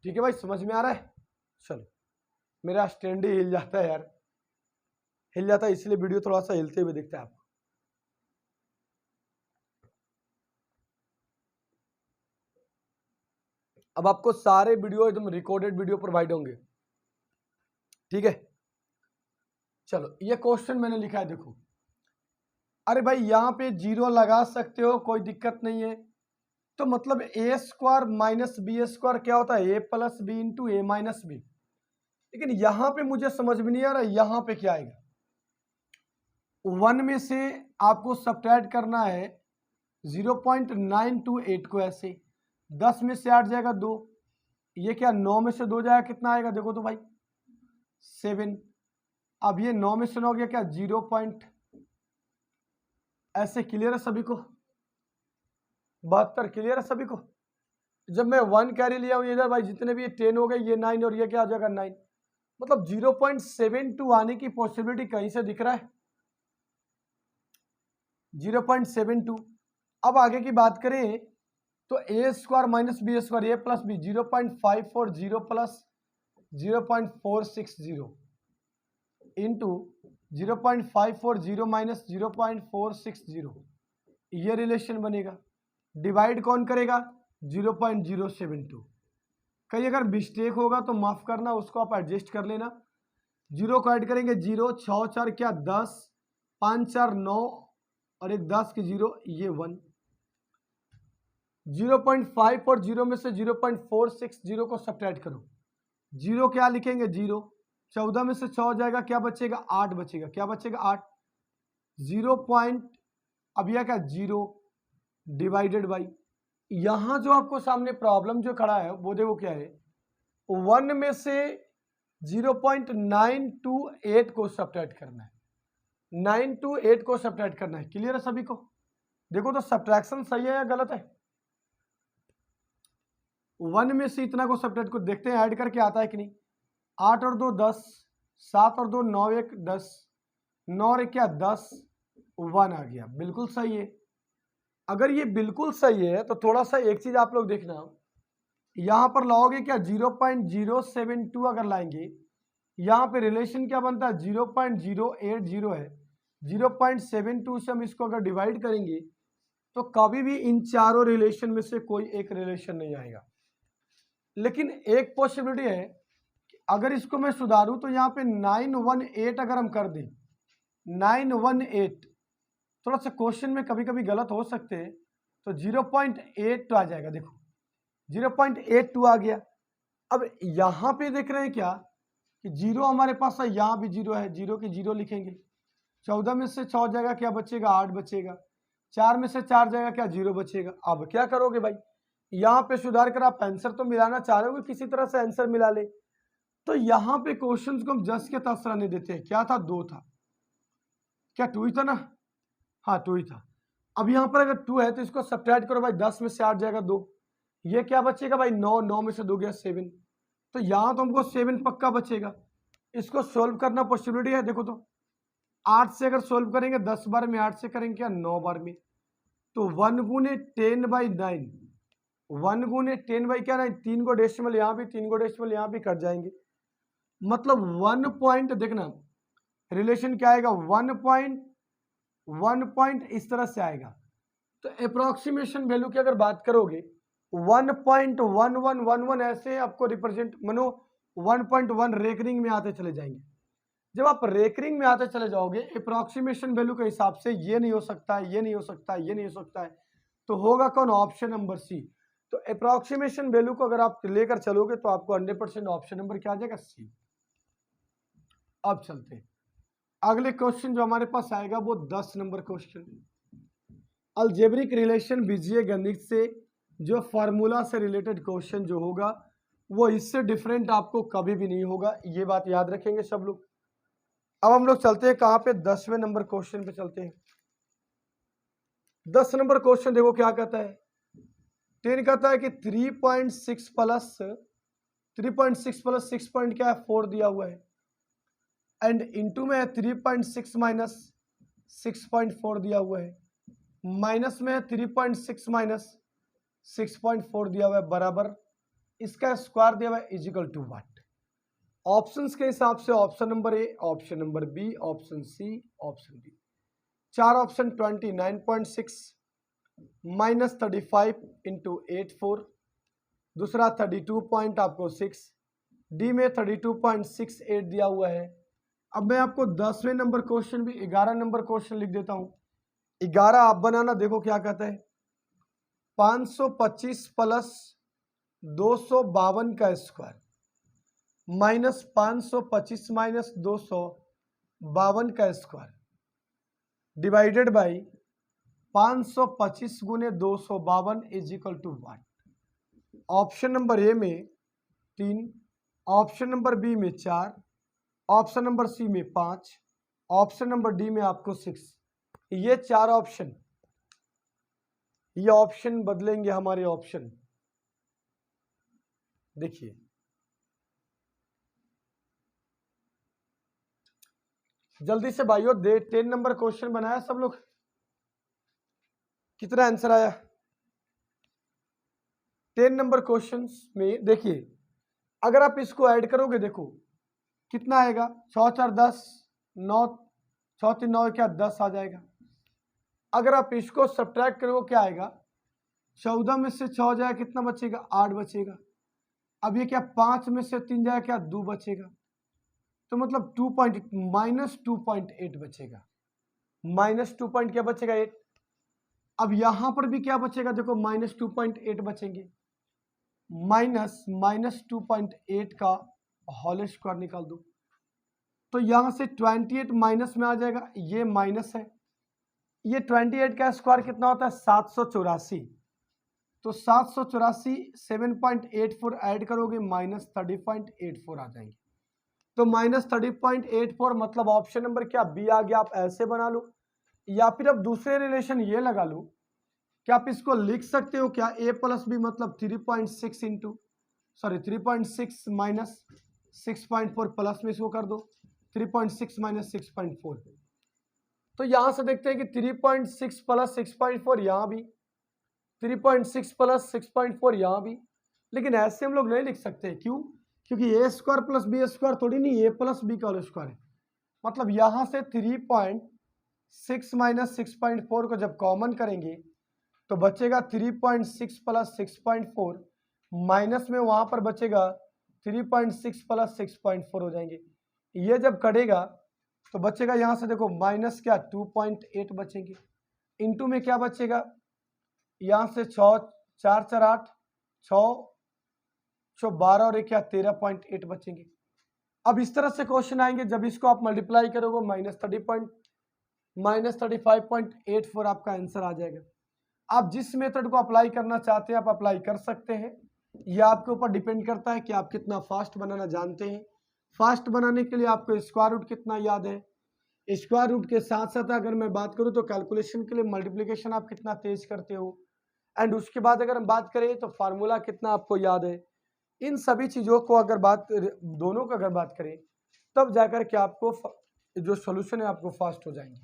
ठीक है भाई, समझ में आ रहा है। चलो मेरा स्टैंड ही हिल जाता है यार, हिल जाता है इसलिए वीडियो थोड़ा सा हिलते हुए दिखता है आपको। अब आपको सारे वीडियो एकदम रिकॉर्डेड वीडियो प्रोवाइड होंगे, ठीक है। चलो ये क्वेश्चन मैंने लिखा है, देखो अरे भाई यहाँ पे 0 लगा सकते हो, कोई दिक्कत नहीं है। तो मतलब ए स्क्वायर माइनस बी स्क्वायर क्या होता है, A plus B into A minus B. लेकिन यहाँ पे मुझे समझ में नहीं आ रहा यहाँ पे क्या आएगा। 1 में से आपको सब्ट्रैक्ट करना है 0.928 को, ऐसे 10 में से 8 जाएगा 2, ये क्या 9 में से 2 जाएगा, कितना आएगा देखो तो भाई 7। अब ये 9 में से 9 गया क्या 0. ऐसे क्लियर है सभी को, 72 क्लियर है सभी को। जब मैं 1 कैरी लिया हूं इधर भाई, जितने भी ये 10 हो गए, ये 9 और ये क्या आ जाएगा 9, मतलब 0.72 आने की पॉसिबिलिटी कहीं से दिख रहा है 0.72। अब आगे की बात करें तो A square minus B square A plus B 0.540 plus 0.460 into 0.540 minus 0.460, ये रिलेशन बनेगा। डिवाइड कौन करेगा 0.072। कहीं अगर मिस्टेक होगा तो माफ करना, उसको आप एडजस्ट कर लेना। 0 को ऐड करेंगे 0, 6 4 क्या 10, 5 4 9 और एक 10 की 0, ये 1। 0.5 और 0 में से 0.460 को सब्ट्रैक्ट करो, 0 क्या लिखेंगे 0, 14 में से 6 हो जाएगा, क्या बचेगा 8 बचेगा, क्या बचेगा 8। 0. अब यह क्या 0 डिवाइडेड बाई, यहां जो आपको सामने प्रॉब्लम जो खड़ा है वो देखो क्या है, 1 में से 0.928 को सब्ट्रैक्ट करना है, 928 को सब्ट्रैक्ट करना है। क्लियर है सभी को। देखो तो सब्ट्रैक्शन सही है या गलत है। 1 में से इतना को सब्ट्रैक्ट को देखते हैं ऐड करके आता है कि नहीं। 8 और 2 10, 7 और 2 9 1 10, 9 और 1 क्या 10, 1 आ गया, बिल्कुल सही है। अगर ये बिल्कुल सही है तो थोड़ा सा एक चीज आप लोग देखना, यहां पर लाओगे क्या 0.072 अगर लाएंगे, यहां पे रिलेशन क्या बनता है 0.080 है, 0.72 से हम इसको अगर डिवाइड करेंगे तो कभी भी इन चारों रिलेशन में से कोई एक रिलेशन नहीं आएगा। लेकिन एक पॉसिबिलिटी है कि अगर इसको मैं सुधारूं तो यहाँ पे 918 अगर हम कर दें 918, थोड़ा सा क्वेश्चन में कभी कभी गलत हो सकते हैं, तो 0.8 आ जाएगा। देखो 0.82 आ गया। अब यहां पे देख रहे हैं क्या कि 0 हमारे पास है, यहां भी 0 है, 0 की 0 लिखेंगे। 14 में से 6 जाएगा, क्या बचेगा 8 बचेगा। 4 में से 4 जाएगा, क्या 0 बचेगा। अब क्या करोगे भाई, यहाँ पे सुधार कर आप आंसर तो मिलाना चाह रहे हो, किसी तरह से आंसर मिला ले। तो यहाँ पे क्वेश्चन को हम जस के तस रहने देते हैं। क्या था 2 था, क्या 2 ही था ना, हाँ 2 ही था। अब यहाँ पर अगर 2 है तो इसको सब्ट्रैक्ट करो भाई, 10 में से 8 जाएगा 2, ये क्या बचेगा भाई 9, 9 में से 2 गया 7, तो यहाँ तो हमको 7 पक्का बचेगा। इसको सोल्व करना पॉसिबिलिटी है। देखो तो 8 से अगर सोल्व करेंगे 10 बार में, 8 से करेंगे क्या 9 बार में, तो 1 गुने 10/9, 1 गुने 10 क्या 9, 3 को डेसिमल यहाँ भी, 3 को डेसिमल यहाँ भी कट जाएंगे। मतलब 1 पॉइंट देखना रिलेशन क्या आएगा 1 पॉइंट इस तरह से आएगा। तो अप्रोक्सीमेशन वैल्यू की अगर बात करोगे 1.1111 ऐसे आपको रिप्रेजेंट मनो 1.1 रेकरिंग में आते चले जाएंगे। जब आप रेकरिंग में आते चले जाओगे अप्रोक्सीमेशन वैल्यू के हिसाब से, ये नहीं हो सकता है, ये नहीं हो सकता है, ये नहीं हो सकता है, तो होगा कौन ऑप्शन नंबर सी तो अप्रोक्सीमेशन वैल्यू को अगर आप लेकर चलोगे तो आपको 100% ऑप्शन नंबर क्या आ जाएगा, सी। अब चलते हैं अगले क्वेश्चन जो हमारे पास आएगा वो 10 नंबर क्वेश्चन। अलजेब्रिक रिलेशन बीजीय गणित से जो फार्मूला से रिलेटेड क्वेश्चन जो होगा वो इससे डिफरेंट आपको कभी भी नहीं होगा, ये बात याद रखेंगे सब लोग। अब हम लोग चलते हैं कहां पे, 10वें नंबर क्वेश्चन पे चलते हैं। 10 नंबर क्वेश्चन देखो क्या कहता है। 10 कहता है कि 3.6 प्लस 6 पॉइंट क्या है 4 दिया हुआ है, एंड इंटू में 3.6 माइनस 6.4 दिया हुआ है, माइनस में 3.6 माइनस 6.4 दिया हुआ है, बराबर इसका स्क्वायर दिया हुआ है इजिकल टू व्हाट। ऑप्शंस के हिसाब से option number A, option number B, option C, option D. चार ऑप्शन 29.6 माइनस 35 इंटू 84, दूसरा 32 पॉइंट आपको 6, डी में 32.68 दिया हुआ है। अब मैं आपको 10वें नंबर क्वेश्चन भी 11 नंबर क्वेश्चन लिख देता हूं। 11 आप बनाना, देखो क्या कहता है। 525 प्लस 252 का स्क्वायर माइनस 525 माइनस 252 का स्क्वायर डिवाइडेड बाई 525 गुने 252 is equal to 1। Option number A में 3, ऑप्शन नंबर बी में 4, ऑप्शन नंबर सी में 5, ऑप्शन नंबर डी में आपको 6। ये चार ऑप्शन, ये ऑप्शन बदलेंगे हमारे ऑप्शन। देखिए जल्दी से भाइयों, 10 नंबर क्वेश्चन बनाया सब लोग, कितना आंसर आया 10 नंबर क्वेश्चन में। देखिए अगर आप इसको ऐड करोगे देखो कितना आएगा, 6 4 10, 9 6 3 9 क्या 10 आ जाएगा। अगर आप इसको सब्ट्रैक्ट करोगे क्या आएगा, 14 में से 6 जाए कितना बचेगा, 8 बचेगा। अब ये क्या 5 में से 3 जाए क्या 2 बचेगा, तो मतलब माइनस 2.8 बचेगा, माइनस 2 पॉइंट क्या बचेगा 8। अब यहां पर भी क्या बचेगा, देखो माइनस 2.8 बचेंगे, माइनस 2.8 का होल स्क्वायर निकाल दो, तो यहां से 28 माइनस में आ जाएगा, ये माइनस है, ये 28 का स्क्वायर कितना होता है 784, तो 784 7.84 ऐड करोगे माइनस 30.84 आ जाएंगे, तो माइनस 30.84 मतलब ऑप्शन नंबर क्या बी आ गया। आप ऐसे बना लो, या फिर अब दूसरे रिलेशन ये लगा लो कि आप इसको लिख सकते हो क्या, a प्लस बी मतलब 3.6 इंटू 3.6 माइनस 6.4 प्लस में इसको कर दो 3.6 माइनस 6.4। तो यहां से देखते हैं कि 3.6 प्लस 6.4 यहां भी, 3.6 प्लस 6.4 यहां भी, लेकिन ऐसे हम लोग नहीं लिख सकते, क्यों, क्योंकि ए स्क्वायर प्लस बी स्क्वायर थोड़ी नहीं, ए प्लस बी का होल स्क्वायर है। मतलब यहां से 3.6 माइनस 6.4 को जब कॉमन करेंगे तो बचेगा 3.6 प्लस 6.4, माइनस में वहां पर बचेगा 3.6 प्लस 6.4 हो जाएंगे। ये जब कटेगा तो बचेगा यहां से देखो माइनस क्या 2.8 बचेंगे, इंटू में क्या बचेगा, यहां से 6 4 4 8 6 12 और एक क्या 13.8 बचेंगे। अब इस तरह से क्वेश्चन आएंगे, जब इसको आप मल्टीप्लाई करोगे माइनस 35.84 आपका आंसर आ जाएगा। आप जिस मेथड को अप्लाई करना चाहते हैं आप अप्लाई कर सकते हैं, यह आपके ऊपर डिपेंड करता है कि आप कितना फास्ट बनाना जानते हैं। फास्ट बनाने के लिए आपको स्क्वायर रूट कितना याद है, स्क्वायर रूट के साथ साथ अगर मैं बात करूं तो कैलकुलेशन के लिए मल्टीप्लिकेशन आप कितना तेज करते हो, एंड उसके बाद अगर हम बात करें तो फार्मूला कितना आपको याद है। इन सभी चीज़ों को अगर दोनों को अगर बात करें तब जाकर के आपको जो सोल्यूशन है आपको फास्ट हो जाएंगे।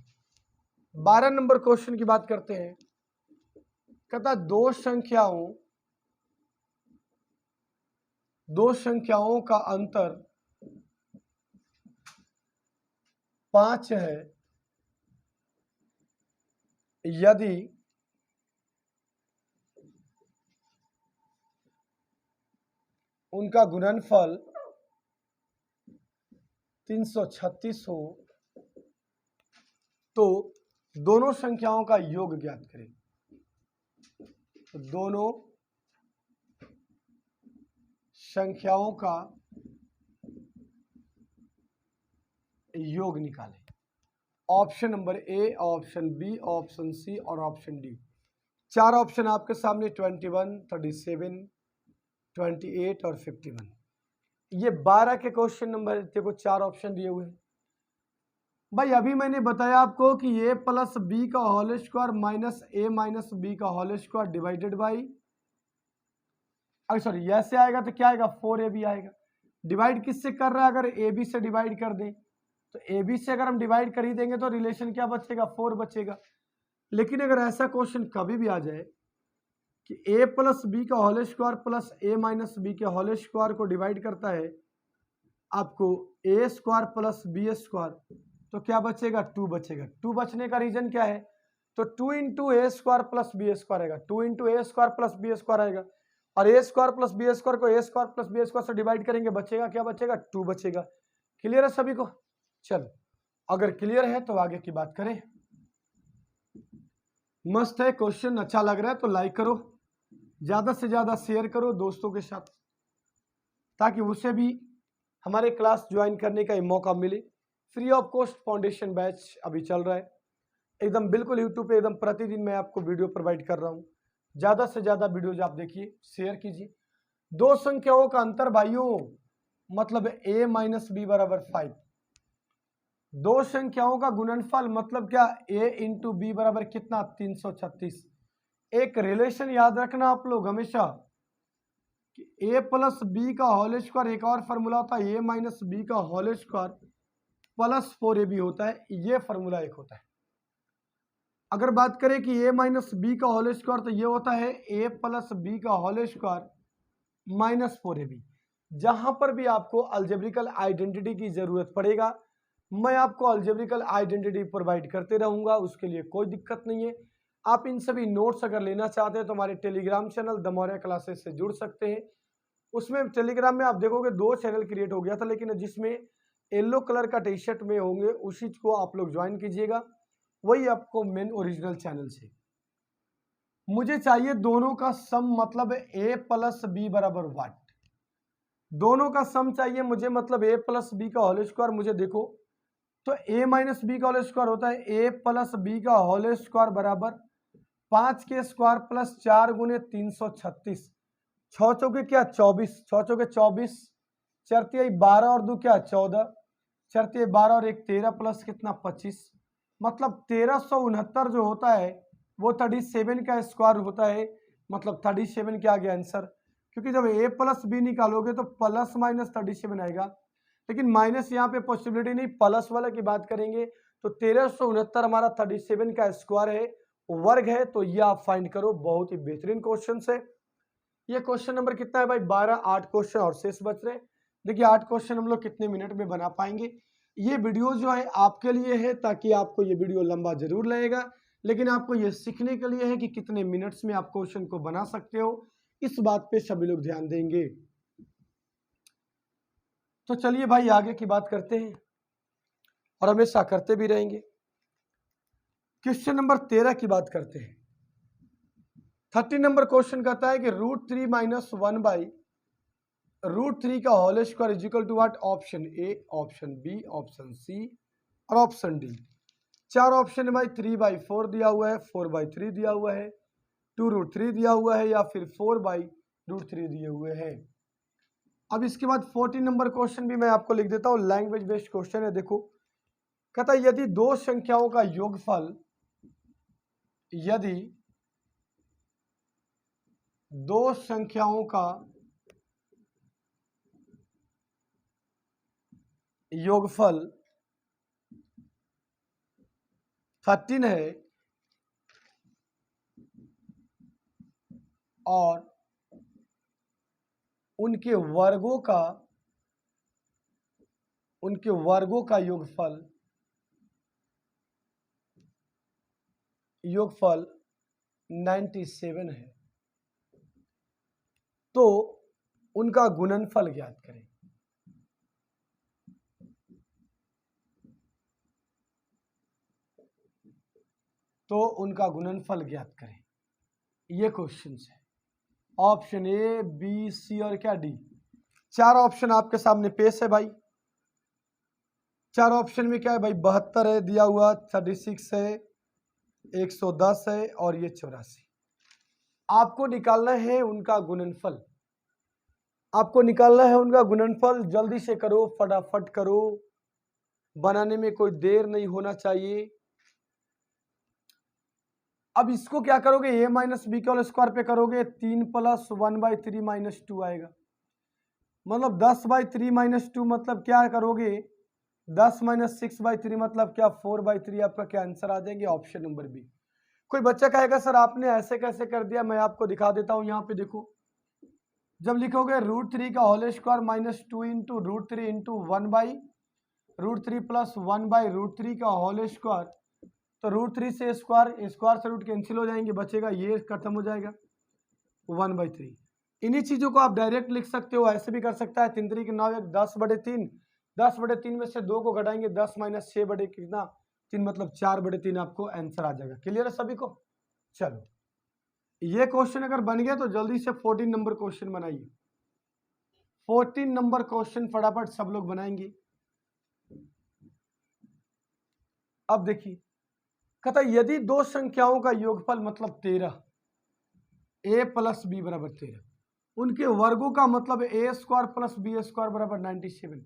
12 नंबर क्वेश्चन की बात करते हैं। कहता दो संख्याओं का अंतर 5 है यदि उनका गुणनफल 336 हो तो दोनों संख्याओं का योग ज्ञात करें। तो दोनों संख्याओं का योग निकालें। Option number A, option B, option C और ऑप्शन डी। चार ऑप्शन आपके सामने 21, 37, 28 और 51। ये 12 के क्वेश्चन नंबर देखो, चार ऑप्शन दिए हुए हैं भाई। अभी मैंने बताया आपको कि ए प्लस बी का whole square minus A minus B का whole square divided by, sorry ऐसे आएगा तो क्या आएगा, 4ab आएगा। डिवाइड किससे कर रहा है, अगर ए बी से डिवाइड कर दें तो ए बी से अगर हम डिवाइड कर ही देंगे तो रिलेशन क्या बचेगा, 4 बचेगा। लेकिन अगर ऐसा क्वेश्चन कभी भी आ जाए कि ए प्लस बी का होल स्क्वायर प्लस ए माइनस बी के होल स्क्वायर को डिवाइड करता है आपको ए स्क्वायर प्लस बी स्क्वायर, तो क्या बचेगा, 2 बचेगा। 2 बचने का रीजन क्या है, तो 2 into A square plus B square आएगा, 2 into A square plus B square आएगा। और ए स्क्वायर प्लस बी स्क्वायर को ए स्क्वायर प्लस बी स्क्वायर से डिवाइड करेंगे, बचेगा क्या, बचेगा 2 बचेगा। क्लियर है सभी को? चलो अगर क्लियर है तो आगे की बात करें। मस्त है क्वेश्चन, अच्छा लग रहा है तो लाइक करो, ज्यादा से ज्यादा शेयर करो दोस्तों के साथ, ताकि उसे भी हमारे क्लास ज्वाइन करने का मौका मिले। Free of cost foundation batch अभी चल रहा है एकदम बिल्कुल यूट्यूब पे, एकदम प्रतिदिन मैं आपको वीडियो प्रोवाइड कर रहा हूँ। ज्यादा से ज्यादा वीडियोज आप देखिए, शेयर कीजिए। दो संख्याओं का अंतर भाइयों मतलब a माइनस बी बराबर 5। दो संख्याओं का गुणनफल मतलब क्या, a इंटू बी बराबर कितना, 336। एक रिलेशन याद रखना आप लोग हमेशा कि a प्लस बी का होल स्क्वायर, एक और फॉर्मूला होता है a माइनस बी का होल स्क्वायर प्लस 4ab होता है, ये फॉर्मूला एक होता है। अगर बात करें कि a माइनस बी का होल स्क्वायर, तो ये होता है a प्लस बी का होल स्क्वायर माइनस 4ab। जहां पर भी आपको अलजेब्रिकल आइडेंटिटी की जरूरत पड़ेगा, मैं आपको अलजेब्रिकल आइडेंटिटी प्रोवाइड करते रहूंगा, उसके लिए कोई दिक्कत नहीं है। आप इन सभी नोट्स अगर लेना चाहते हैं तो हमारे Telegram channel the Maurya classes से जुड़ सकते हैं। उसमें टेलीग्राम में आप देखोगे 2 चैनल क्रिएट हो गया था, लेकिन जिसमें येलो कलर का टी शर्ट में होंगे उसी को आप लोग ज्वाइन कीजिएगा, वही आपको मेन ओरिजिनल चैनल से। मुझे चाहिए दोनों का सम, मतलब a प्लस बी बराबर वाट। दोनों का सम चाहिए मुझे, मतलब a प्लस बी का होल स्क्वायर। मुझे देखो तो a माइनस बी का होल स्क्वायर होता है a प्लस बी का होल स्क्वायर बराबर 5 के स्क्वायर प्लस 4 गुने 336। 6 चौके क्या 24, 6 चौके 24, चरती 12 और 2 क्या 14, चरती 12 और 1 13 प्लस कितना 25, मतलब 1369 जो होता है वो 37 का स्क्वायर होता है, मतलब 37 क्या आ गया आंसर। क्योंकि जब a प्लस बी निकालोगे तो प्लस माइनस 37 आएगा, लेकिन माइनस यहाँ पे पॉसिबिलिटी नहीं, प्लस वाला की बात करेंगे तो 1369 हमारा 37 का स्क्वायर है, वर्ग है, तो ये आप फाइंड करो। बहुत ही बेहतरीन क्वेश्चन है ये। क्वेश्चन नंबर कितना है भाई, 12। 8 क्वेश्चन और शेष बच रहे। देखिए 8 क्वेश्चन हम लोग कितने मिनट में बना पाएंगे। ये वीडियो जो है आपके लिए है, ताकि आपको ये वीडियो लंबा जरूर लगेगा, लेकिन आपको ये सीखने के लिए है कि कितने मिनट्स में आप क्वेश्चन को बना सकते हो। इस बात पे सभी लोग ध्यान देंगे। तो चलिए भाई आगे की बात करते हैं, और हमेशा करते भी रहेंगे। क्वेश्चन नंबर 13 की बात करते हैं। 30 नंबर क्वेश्चन कहता है कि √3 माइनस 1 बाई √3 का whole square is equal to what. Option A, option B, option C और ऑप्शन डी। चार ऑप्शन है भाई। 3/4 दिया हुआ है, 4/3 दिया हुआ है, 2√3 दिया हुआ है, या फिर 4/√3 दिए हुए हैं। अब इसके बाद 14 नंबर क्वेश्चन भी मैं आपको लिख देता हूँ, लैंग्वेज बेस्ड क्वेश्चन है। देखो कहता है यदि दो संख्याओं का योगफल, यदि दो संख्याओं का योगफल 13 है और उनके वर्गों का योगफल 97 है, तो उनका गुणनफल ज्ञात करें। तो उनका गुणनफल ज्ञात करें, ये क्वेश्चन है। ऑप्शन ए, बी, सी और क्या डी। चार ऑप्शन आपके सामने पेश है भाई। चार ऑप्शन में क्या है भाई, 72 है दिया हुआ, 36 है, 110 है और ये 84। आपको निकालना है उनका गुणनफल, आपको निकालना है उनका गुणनफल। जल्दी से करो, फटाफट करो, बनाने में कोई देर नहीं होना चाहिए। अब इसको क्या करोगे, a माइनस बी के होल स्क्वायर पे करोगे, 3 + 1/3 - 2 आएगा। मतलब 10/3 - 2 मतलब क्या करोगे, 10 - 6/3 मतलब क्या, 4/3। आपका क्या आंसर आ जाएंगे, ऑप्शन नंबर बी। कोई बच्चा कहेगा सर आपने ऐसे कैसे कर दिया, मैं आपको दिखा देता हूं। यहाँ पे देखो, जब लिखोगे √3 का होल स्क्वायर -2 इंटू √3 इंटू 1/√3 + 1/√3 का होल स्क्वायर, तो √3 से स्क्वायर, स्क्वायर से रूट कैंसिल हो जाएंगे, बचेगा ये खत्म हो जाएगा 1/3। इन्हीं चीजों को आप डायरेक्ट लिख सकते हो, ऐसे भी कर सकता है। 3 3 के 9 1 10/3, 10/3 में से 2 को घटाएंगे, 10 - 6 बटे कितना 3 मतलब 4/3 आपको आंसर आ जाएगा। क्लियर है सभी को। चलो ये क्वेश्चन अगर बन गया तो जल्दी से 14 नंबर क्वेश्चन बनाइए। 14 नंबर क्वेश्चन फटाफट सब लोग बनाएंगे। अब देखिए, कहता यदि दो संख्याओं का योगफल मतलब 13, a + b = 13, उनके वर्गों का मतलब a² + b² = 97।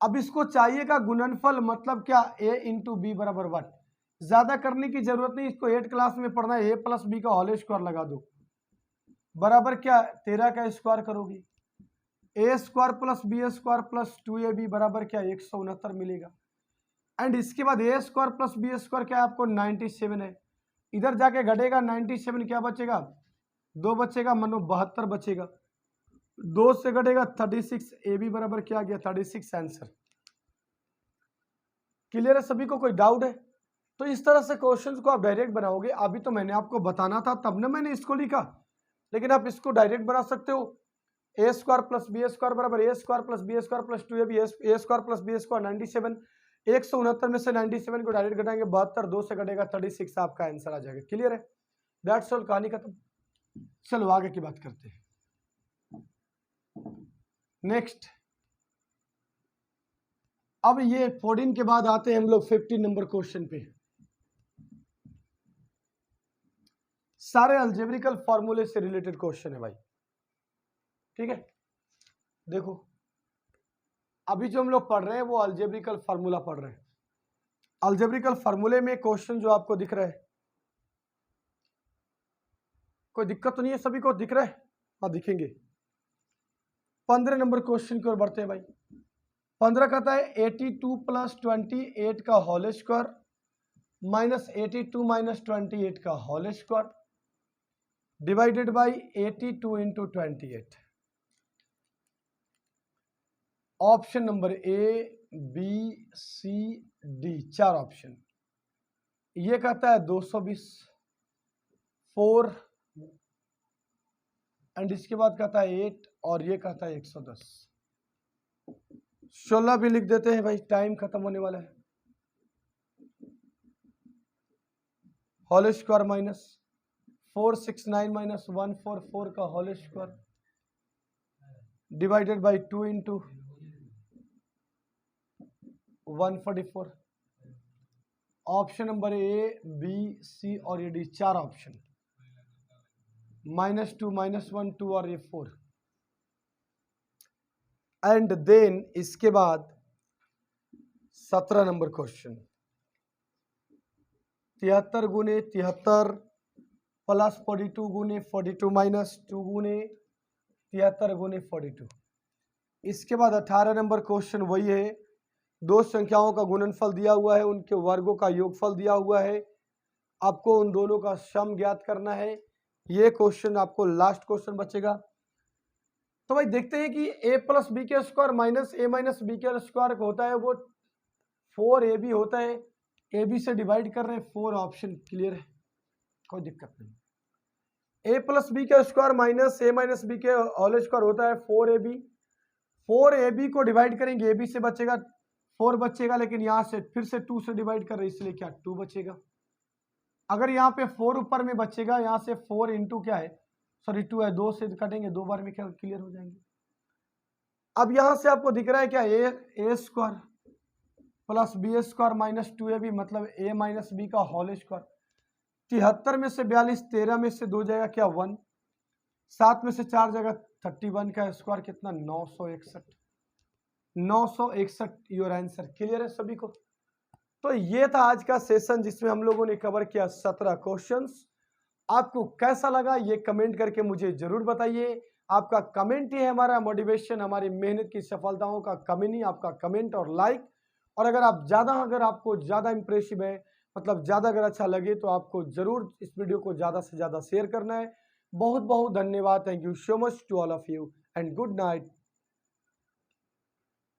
अब इसको चाहिएगा गुणनफल, मतलब क्या, a × b = 1। ज्यादा करने की जरूरत नहीं, इसको 8 क्लास में पढ़ना है। a + b का होल स्क्वायर लगा दो, बराबर क्या 13 का स्क्वायर करोगे, a² + b² + 2ab बराबर क्या 169 मिलेगा। एंड इसके बाद a² + b² क्या है आपको 97 है। इधर जाके घटेगा 97, क्या बचेगा 2 बचेगा, मनो 72 बचेगा। 2 से घटेगा 36, ab बराबर क्या आ गया 36 आंसर। क्लियर है सभी को, कोई डाउट है? तो इस तरह से क्वेश्चंस को आप डायरेक्ट बनाओगे। अभी तो मैंने आपको बताना था तब ना मैंने इसको लिखा, लेकिन आप इसको डायरेक्ट बना सकते हो। a² + b² बराबर a² + b² + 2ab, a² + b² 97, 169 में से 97 को डायरेक्ट घटाएंगे 72, 2 से घटेगा 36, आपका आंसर आ जाएगा। क्लियर है, दैट्स ऑल, कहानी खत्म। चलो आगे की बात करते हैं। नेक्स्ट, अब ये 14 के बाद आते हैं हम लोग 15 नंबर क्वेश्चन पे। सारे अलजेब्रिकल फॉर्मूले से रिलेटेड क्वेश्चन है भाई, ठीक है। देखो अभी जो हम लोग पढ़ रहे हैं वो अलजेब्रिकल फार्मूला पढ़ रहे हैं। अलजेब्रिकल फार्मूले में क्वेश्चन जो आपको दिख रहा है, कोई दिक्कत तो नहीं है, सभी को दिख रहा है? हाँ दिखेंगे। 15 नंबर क्वेश्चन की ओर बढ़ते हैं भाई। 15 कहता है 82 + 28 का होल स्क्वायर -82 - 28 का whole square divided by 82 × 28। Option number A, B, C, D, 4 option. ये कहता है 220, 4 एंड इसके बाद कहता है 8 और ये कहता है 110। 16 भी लिख देते हैं भाई, टाइम खत्म होने वाला है। होल स्क्वायर माइनस 469 - 144 का whole square divided by 2 × 144। Option number A, B, C और ये डी, 4 ऑप्शन। -2 -1 2 और ये 4। एंड देन इसके बाद 17 नंबर क्वेश्चन। 73 गुने 73 प्लस 42 गुने 42 माइनस 2 गुने 73 गुने 42। इसके बाद 18 नंबर क्वेश्चन वही है, दो संख्याओं का गुणनफल दिया हुआ है, उनके वर्गों का योगफल दिया हुआ है, आपको उन दोनों का सम ज्ञात करना है। ये क्वेश्चन आपको लास्ट क्वेश्चन बचेगा। तो भाई देखते हैं कि a + b² minus a - b² होता है वो 4ab होता है। ab से डिवाइड कर रहे हैं, 4 ऑप्शन। क्लियर है, कोई दिक्कत नहीं। a + b² minus a - b² होता है 4ab। 4ab को डिवाइड करेंगे, ab से बचेगा 4 बचेगा, लेकिन यहाँ से फिर से 2 से डिवाइड कर रहे हैं, इसलिए क्या 2 बचेगा। अगर यहाँ पे 4 ऊपर में बचेगा, यहाँ से 4 इंटू क्या है, सॉरी 2 है, 2 से कटेंगे, 2 बार में क्या क्लियर हो जाएंगे। अब यहाँ से आपको दिख रहा है क्या, A square plus B square minus 2ab, मतलब a माइनस बी का होल स्क्वायर। 73 में से 42, 13 में से 2 जाएगा क्या 1, 7 में से 4 जाएगा 31 का स्क्वायर कितना 961। 961 योर आंसर। क्लियर है सभी को? तो ये था आज का सेशन जिसमें हम लोगों ने कवर किया 17 क्वेश्चंस। आपको कैसा लगा ये कमेंट करके मुझे जरूर बताइए। आपका कमेंट ही है हमारा मोटिवेशन, हमारी मेहनत की सफलताओं का कमी नहीं, आपका कमेंट और लाइक। और अगर आपको ज़्यादा इंप्रेसिव है, मतलब ज़्यादा अगर अच्छा लगे तो आपको ज़रूर इस वीडियो को ज़्यादा से ज़्यादा शेयर करना है। बहुत बहुत धन्यवाद। Thank you so much to all of you and good night.